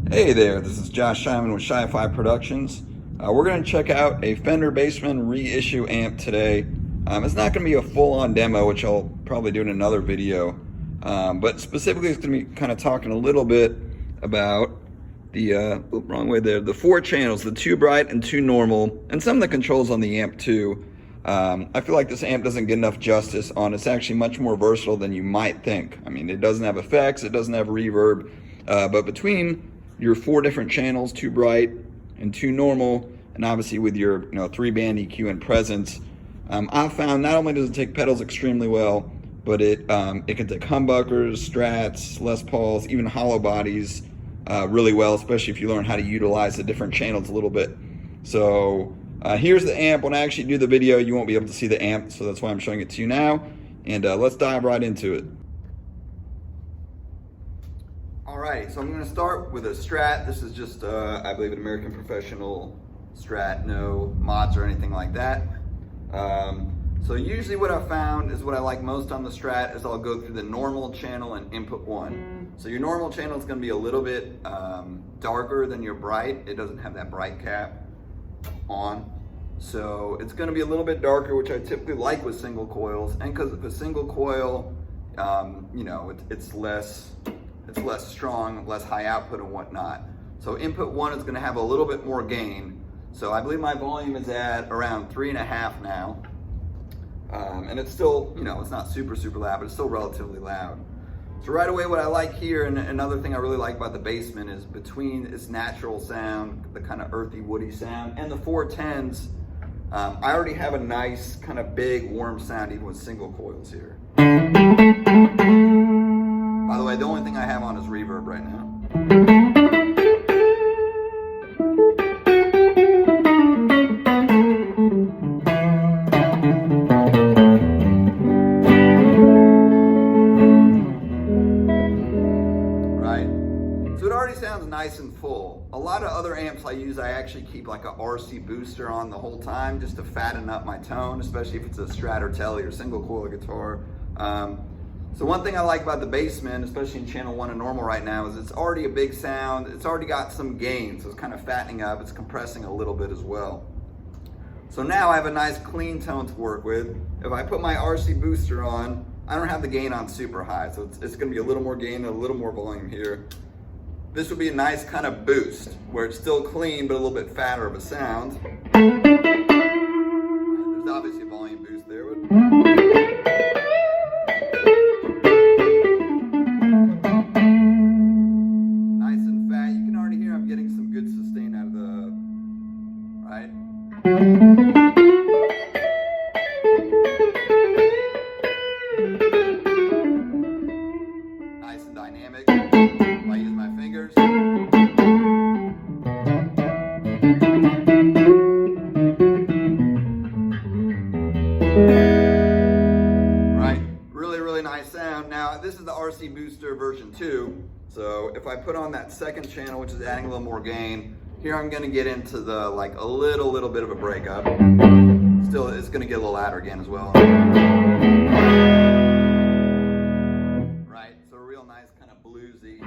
Hey there, this is Josh Shyman with Shy-Fi Productions. We're going to check out a Fender Bassman reissue amp today. It's not going to be a full-on demo, which I'll probably do in another video, but specifically it's going to be kind of talking a little bit about the, wrong way there, the 4 channels, the 2 bright and 2 normal, and some of the controls on the amp too. I feel like this amp doesn't get enough justice on. It's actually much more versatile than you might think. I mean, it doesn't have effects, it doesn't have reverb, but between your 4 different channels, 2 bright and 2 normal, and obviously with your 3-band EQ and presence, I've found not only does it take pedals extremely well, but it can take humbuckers, Strats, Les Pauls, even Hollowbodies really well, especially if you learn how to utilize the different channels a little bit. So here's the amp. When I actually do the video, you won't be able to see the amp, so that's why I'm showing it to you now. And let's dive right into it. Alright, so I'm going to start with a Strat. This is just, I believe, an American Professional Strat, no mods or anything like that. So usually what I've found is what I like most on the Strat is I'll go through the normal channel and input 1. So your normal channel is going to be a little bit darker than your bright. It doesn't have that bright cap on. So it's going to be a little bit darker, which I typically like with single coils. And because of a single coil, it's less strong, less high output and whatnot. So input 1 is going to have a little bit more gain. So I believe my volume is at around 3.5 now. And it's still, it's not super loud, but it's still relatively loud. So right away what I like here, and another thing I really like about the Bassman, is between its natural sound, the kind of earthy, woody sound, and the 410s, I already have a nice kind of big, warm sound even with single coils here. By the way, the only thing I have on is reverb right now. Right? So it already sounds nice and full. A lot of other amps I use, I actually keep like a RC booster on the whole time just to fatten up my tone, especially if it's a Strat or Telly or single coil guitar. So one thing I like about the Bassman, especially in channel 1 and normal right now, is it's already a big sound. It's already got some gain, so it's kind of fattening up. It's compressing a little bit as well. So now I have a nice clean tone to work with. If I put my RC booster on, I don't have the gain on super high, so it's going to be a little more gain and a little more volume here. This would be a nice kind of boost, where it's still clean, but a little bit fatter of a sound. There's obviously a volume boost there. Nice and dynamic. If I use my fingers. Right? Really nice sound. Now, this is the RC Booster version 2. So if I put on that second channel, which is adding a little more gain, here I'm going to get into the a little bit of a breakup. Still, it's going to get a little louder again as well. Right, so a real nice kind of bluesy.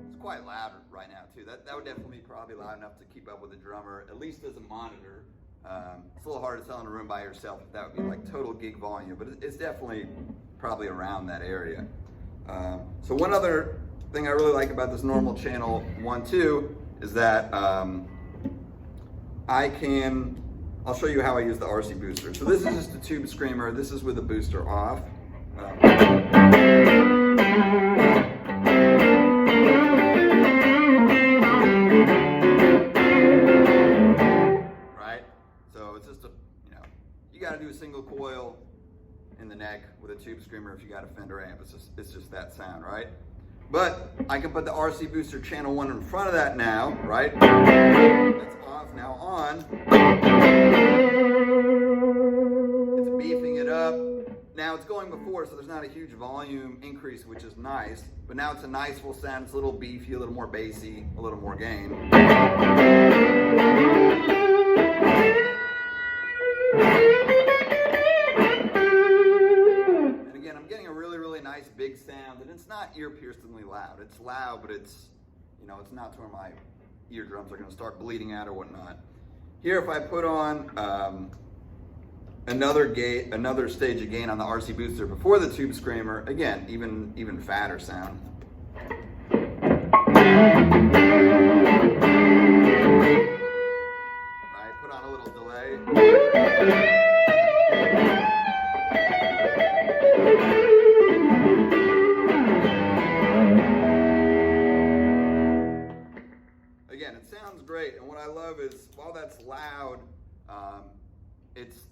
It's quite loud right now too. That would definitely be probably loud enough to keep up with the drummer, at least as a monitor. It's a little hard to tell in a room by yourself if that would be like total gig volume, but it's definitely probably around that area. So one other thing I really like about this normal channel 1, 2 is that I'll show you how I use the RC booster. So this is just a tube screamer. This is with the booster off. Right? So it's just you got to do a single coil in the neck with a tube screamer if you got a Fender amp. It's just that sound, right? But I can put the RC booster channel 1 in front of that now, right? That's off, now on. It's beefing it up. Now it's going before, so there's not a huge volume increase, which is nice. But now it's a nice full sound. It's a little beefy, a little more bassy, a little more gain. And again, I'm getting big sound, and it's not ear-piercingly loud. It's loud, but it's, you know, it's not to where my eardrums are going to start bleeding out or whatnot. Here, if I put on another stage of gain on the RC booster before the tube screamer, again, even fatter sound. Right, put on a little delay. Again, it sounds great, and what I love is while that's loud,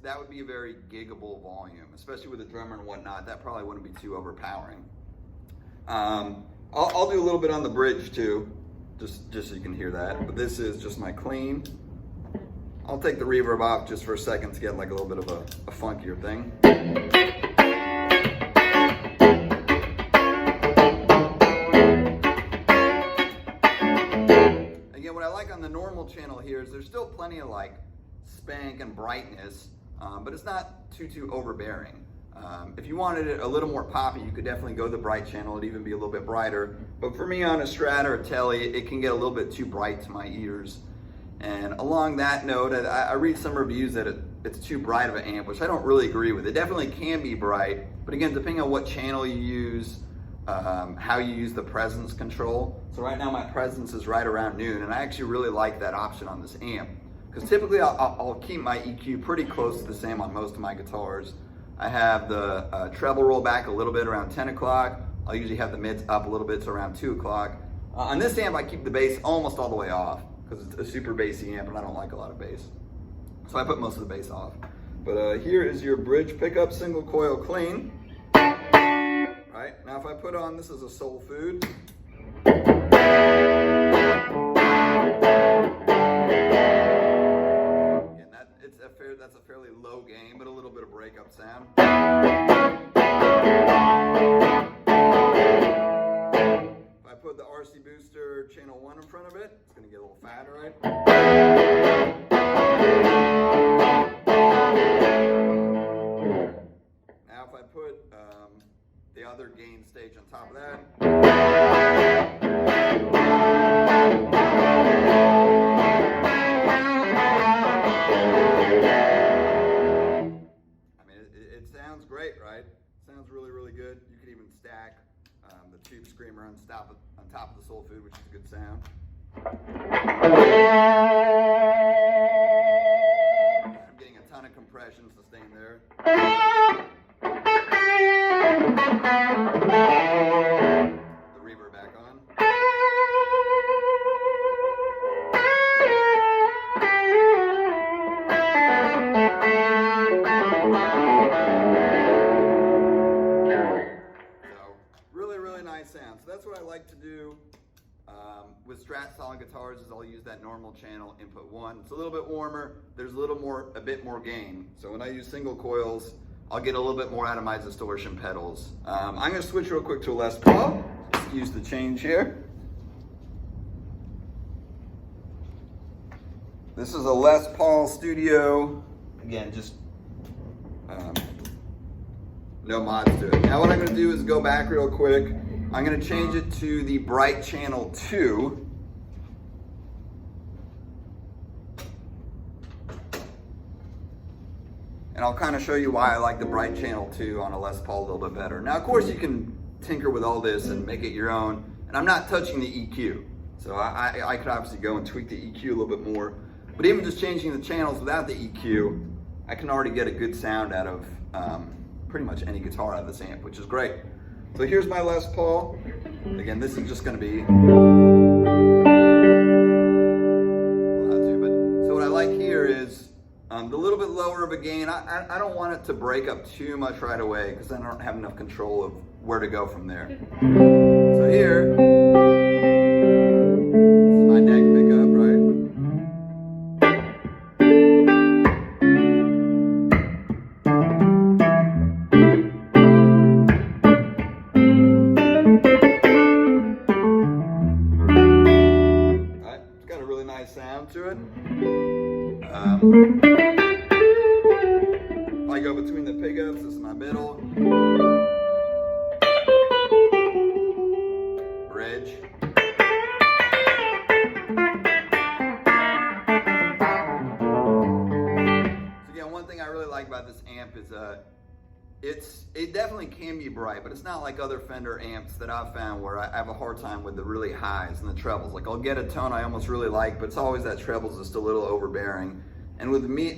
that would be a very giggable volume, especially with a drummer and whatnot. That probably wouldn't be too overpowering. I'll do a little bit on the bridge too, just so you can hear that. But this is just my clean. I'll take the reverb off just for a second to get like a little bit of a funkier thing. Again, what I like on the normal channel here is there's still plenty of like spank and brightness, but it's not too overbearing. If you wanted it a little more poppy, you could definitely go the bright channel. It'd even be a little bit brighter. But for me on a Strat or a Telly, it can get a little bit too bright to my ears. And along that note, I read some reviews that it's too bright of an amp, which I don't really agree with. It definitely can be bright, but again, depending on what channel you use, how you use the presence control. So right now my presence is right around noon, and I actually really like that option on this amp. Because typically I'll keep my EQ pretty close to the same on most of my guitars. I have the treble roll back a little bit around 10 o'clock. I'll usually have the mids up a little bit, so around 2 o'clock. On this amp, I keep the bass almost all the way off because it's a super bassy amp and I don't like a lot of bass. So I put most of the bass off. But here is your bridge pickup single coil clean. Right, now if I put on, this is a Soul Food. That's a fairly low gain, but a little bit of breakup sound. If I put the RC booster channel 1 in front of it, it's going to get a little fatter, right? Now if I put the other gain stage on top of that, sounds great, right? Sounds really good. You could even stack the tube screamer on top of the Soul Food, which is a good sound. I'm getting a ton of compression sustained there. The reverb back on. Sound. So that's what I like to do with Strat solid guitars is I'll use that normal channel input 1. It's a little bit warmer. There's a bit more gain. So when I use single coils, I'll get a little bit more out of my distortion pedals. I'm going to switch real quick to a Les Paul. Just use the change here. This is a Les Paul Studio. Again, just no mods to it. Now what I'm going to do is go back real quick. I'm going to change it to the bright channel 2. And I'll kind of show you why I like the bright channel 2 on a Les Paul a little bit better. Now, of course, you can tinker with all this and make it your own. And I'm not touching the EQ. So I could obviously go and tweak the EQ a little bit more. But even just changing the channels without the EQ, I can already get a good sound out of pretty much any guitar out of this amp, which is great. So here's my Les Paul. Again, this is just going to be so what I like here is the little bit lower of a gain. I don't want it to break up too much right away because then I don't have enough control of where to go from there. So here, this is my neck pickup, right? Sound to it. If I go between the pickups, this is my middle. it definitely can be bright, but it's not like other Fender amps that I've found where I have a hard time with the really highs and the trebles. Like I'll get a tone I almost really like, but it's always that treble's just a little overbearing. And with me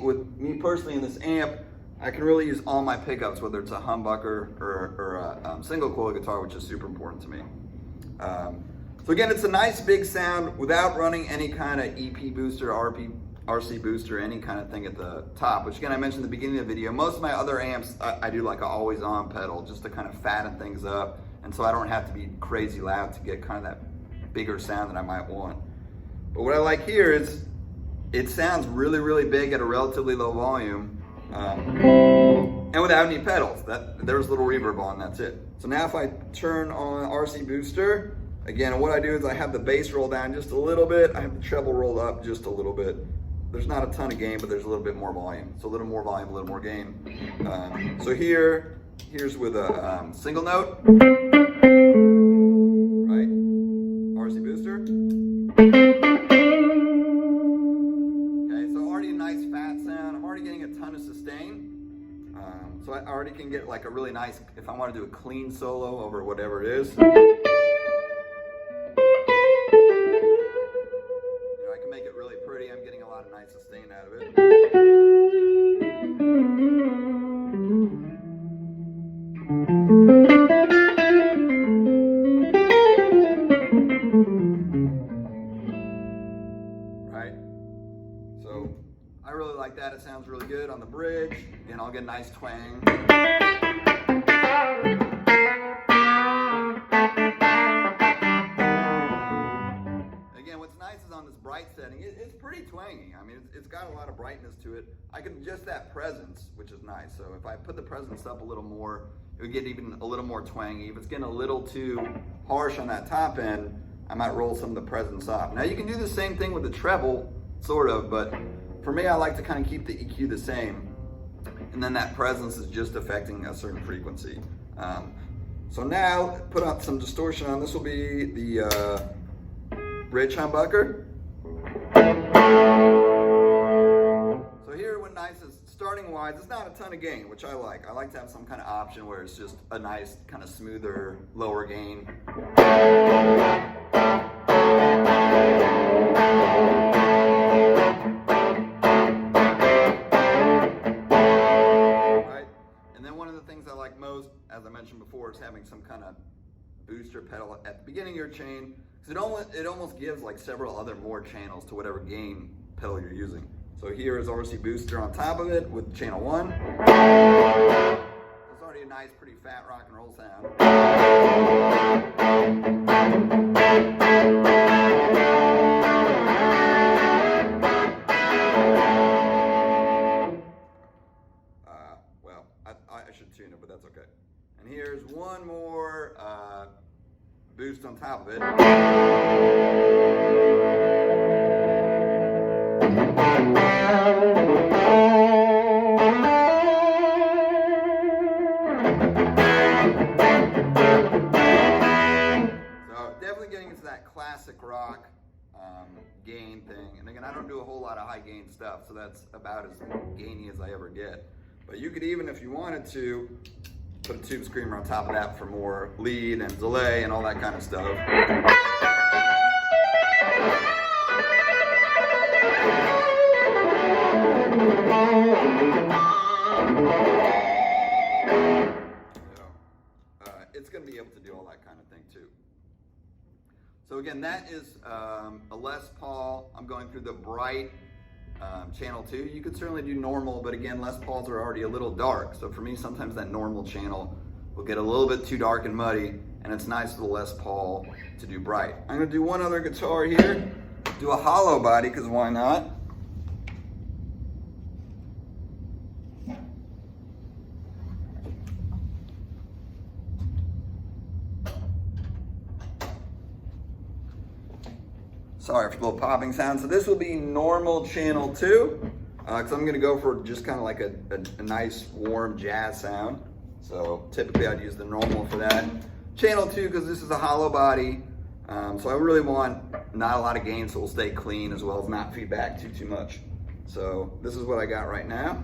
personally in this amp, I can really use all my pickups, whether it's a humbucker or a single coil guitar, which is super important to me. So again, it's a nice big sound without running any kind of EP booster, RC booster, any kind of thing at the top, which again, I mentioned at the beginning of the video. Most of my other amps, I do like an always on pedal just to kind of fatten things up. And so I don't have to be crazy loud to get kind of that bigger sound that I might want. But what I like here is it sounds really, really big at a relatively low volume. And without any pedals. There's a little reverb on, that's it. So now if I turn on RC booster, again, what I do is I have the bass roll down just a little bit. I have the treble rolled up just a little bit. There's not a ton of gain, but there's a little bit more volume. So a little more volume, a little more gain. So here's with a single note, right? RC booster. Okay, so already a nice fat sound. I'm already getting a ton of sustain. So I already can get like a really nice, if I want to do a clean solo over whatever it is. I can make it really pretty. I'm getting a lot of nice sustain out of it. Right? So I really like that. It sounds really good on the bridge. Again, I'll get a nice twang. On this bright setting, it's pretty twangy. I mean, it's got a lot of brightness to it. I can adjust that presence, which is nice. So if I put the presence up a little more, it would get even a little more twangy. If it's getting a little too harsh on that top end, I might roll some of the presence off. Now you can do the same thing with the treble, sort of, but for me, I like to kind of keep the EQ the same. And then that presence is just affecting a certain frequency. So now, put out some distortion on. This will be the bridge humbucker. So here what nice is, starting wise, it's not a ton of gain, which I like. I like to have some kind of option where it's just a nice kind of smoother, lower gain. Right? And then one of the things I like most, as I mentioned before, is having some kind of booster pedal at the beginning of your chain. It almost gives like several other more channels to whatever gain pedal you're using. So here is RC booster on top of it with channel 1. It's already a nice, pretty fat rock and roll sound. Well, I should tune it, but that's okay. And here's one more boost on top of it. So definitely getting into that classic rock gain thing. And again, I don't do a whole lot of high gain stuff, so that's about as gainy as I ever get. But you could even, if you wanted to, put a tube screamer on top of that for more lead and delay and all that kind of stuff. So, it's going to be able to do all that kind of thing too. So again, that is a Les Paul. I'm going through the bright channel 2. You could certainly do normal, but again, Les Pauls are already a little dark. So for me, sometimes that normal channel will get a little bit too dark and muddy, and it's nice for the Les Paul to do bright. I'm gonna do one other guitar here, do a Hollowbody, because why not? Sorry for the little popping sound. So this will be normal channel 2, because I'm going to go for just kind of like a nice warm jazz sound. So typically I'd use the normal for that. Channel 2, because this is a Hollowbody, so I really want not a lot of gain, so it'll stay clean as well as not feedback too much. So this is what I got right now.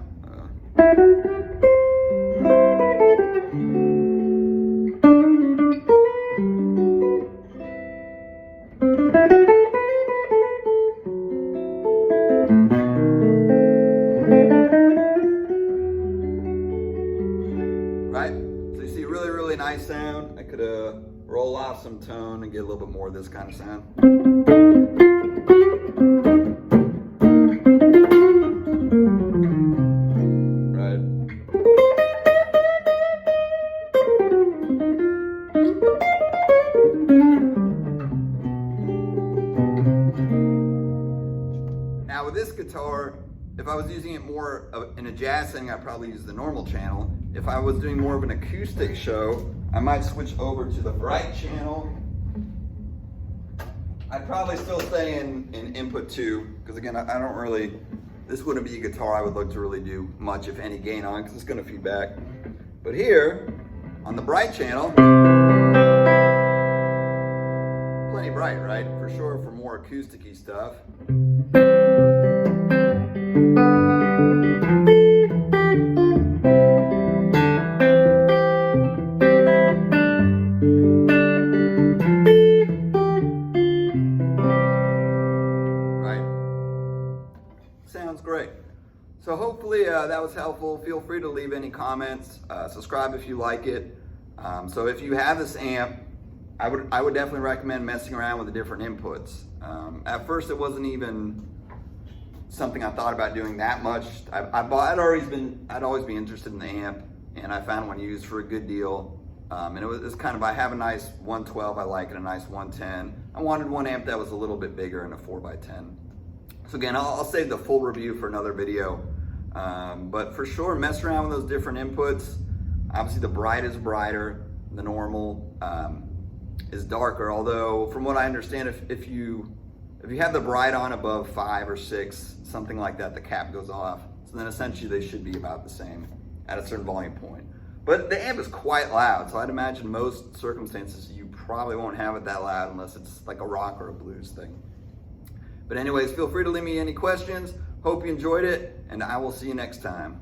right? So you see really, really nice sound. I could roll off some tone and get a little bit more of this kind of sound. Right. Now with this guitar, if I was using it more in a jazz setting, I'd probably use the normal channel. If I was doing more of an acoustic show, I might switch over to the bright channel. I'd probably still stay in input 2, because again, I don't really, this wouldn't be a guitar I would look to really do much, if any, gain on, because it's going to feed back. But here, on the bright channel, plenty bright, right? For sure, for more acoustic-y stuff. Sounds great. So hopefully that was helpful. Feel free to leave any comments. Subscribe if you like it. So if you have this amp, I would definitely recommend messing around with the different inputs. At first, it wasn't even something I thought about doing that much. I'd always been interested in the amp, and I found one used for a good deal. And it's kind of, I have a nice 112 I like and a nice 110. I wanted one amp that was a little bit bigger and a 4x10. So again, I'll save the full review for another video. But for sure, mess around with those different inputs. Obviously the bright is brighter, the normal is darker. Although from what I understand, if you have the bright on above 5 or 6, something like that, the cap goes off. So then essentially they should be about the same at a certain volume point. But the amp is quite loud, so I'd imagine most circumstances you probably won't have it that loud unless it's like a rock or a blues thing. But anyways, feel free to leave me any questions. Hope you enjoyed it, and I will see you next time.